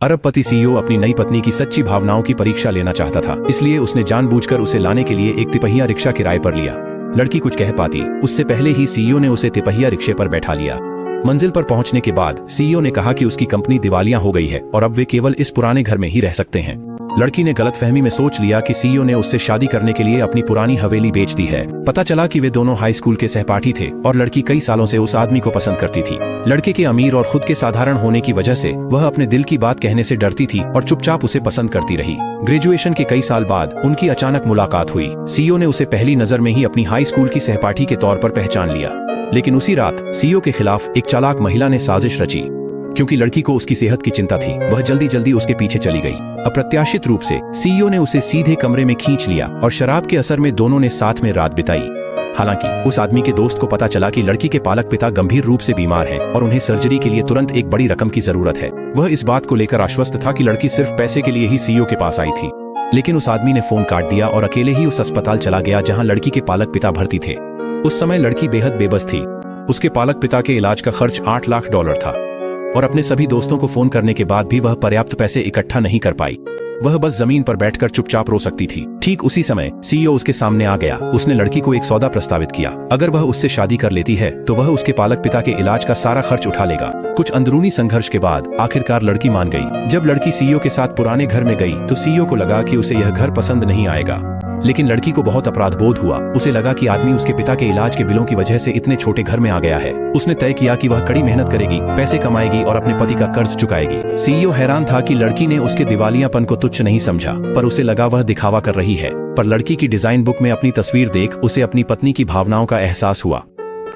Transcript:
अरबपति सीईओ अपनी नई पत्नी की सच्ची भावनाओं की परीक्षा लेना चाहता था, इसलिए उसने जानबूझकर उसे लाने के लिए एक तिपहिया रिक्शा किराए पर लिया। लड़की कुछ कह पाती उससे पहले ही सीईओ ने उसे तिपहिया रिक्शे पर बैठा लिया। मंजिल पर पहुंचने के बाद सीईओ ने कहा कि उसकी कंपनी दिवालिया हो गई है और अब वे केवल इस पुराने घर में ही रह सकते हैं। लड़की ने गलतफहमी में सोच लिया कि सीईओ ने उससे शादी करने के लिए अपनी पुरानी हवेली बेच दी है। पता चला कि वे दोनों हाई स्कूल के सहपाठी थे और लड़की कई सालों से उस आदमी को पसंद करती थी। लड़के के अमीर और खुद के साधारण होने की वजह से वह अपने दिल की बात कहने से डरती थी और चुपचाप उसे पसंद करती रही। ग्रेजुएशन के कई साल बाद उनकी अचानक मुलाकात हुई। सीईओ ने उसे पहली नजर में ही अपनी हाई स्कूल की सहपाठी के तौर पर पहचान लिया। लेकिन उसी रात सीईओ के खिलाफ एक चालाक महिला ने साजिश रची। क्योंकि लड़की को उसकी सेहत की चिंता थी, वह जल्दी जल्दी उसके पीछे चली गई। अप्रत्याशित रूप से सीईओ ने उसे सीधे कमरे में खींच लिया और शराब के असर में दोनों ने साथ में रात बिताई। हालांकि उस आदमी के दोस्त को पता चला कि लड़की के पालक पिता गंभीर रूप से बीमार हैं और उन्हें सर्जरी के लिए तुरंत एक बड़ी रकम की जरूरत है। वह इस बात को लेकर आश्वस्त था कि लड़की सिर्फ पैसे के लिए ही सीईओ के पास आई थी। लेकिन उस आदमी ने फोन काट दिया और अकेले ही उस अस्पताल चला गया जहां लड़की के पालक पिता भर्ती थे। उस समय लड़की बेहद बेबस थी। उसके पालक पिता के इलाज का खर्च $8 लाख था और अपने सभी दोस्तों को फोन करने के बाद भी वह पर्याप्त पैसे इकट्ठा नहीं कर पाई। वह बस जमीन पर बैठकर चुपचाप रो सकती थी। ठीक उसी समय सीईओ उसके सामने आ गया। उसने लड़की को एक सौदा प्रस्तावित किया। अगर वह उससे शादी कर लेती है तो वह उसके पालक पिता के इलाज का सारा खर्च उठा लेगा। कुछ अंदरूनी संघर्ष के बाद आखिरकार लड़की मान गई। जब लड़की सीईओ के साथ पुराने घर में गई तो सीईओ को लगा कि उसे यह घर पसंद नहीं आएगा। लेकिन लड़की को बहुत अपराध बोध हुआ। उसे लगा कि आदमी उसके पिता के इलाज के बिलों की वजह से इतने छोटे घर में आ गया है। उसने तय किया कि वह कड़ी मेहनत करेगी, पैसे कमाएगी और अपने पति का कर्ज चुकाएगी। सीईओ हैरान था कि लड़की ने उसके दिवालियापन को तुच्छ नहीं समझा, पर उसे लगा वह दिखावा कर रही है। पर लड़की की डिजाइन बुक में अपनी तस्वीर देख उसे अपनी पत्नी की भावनाओं का एहसास हुआ।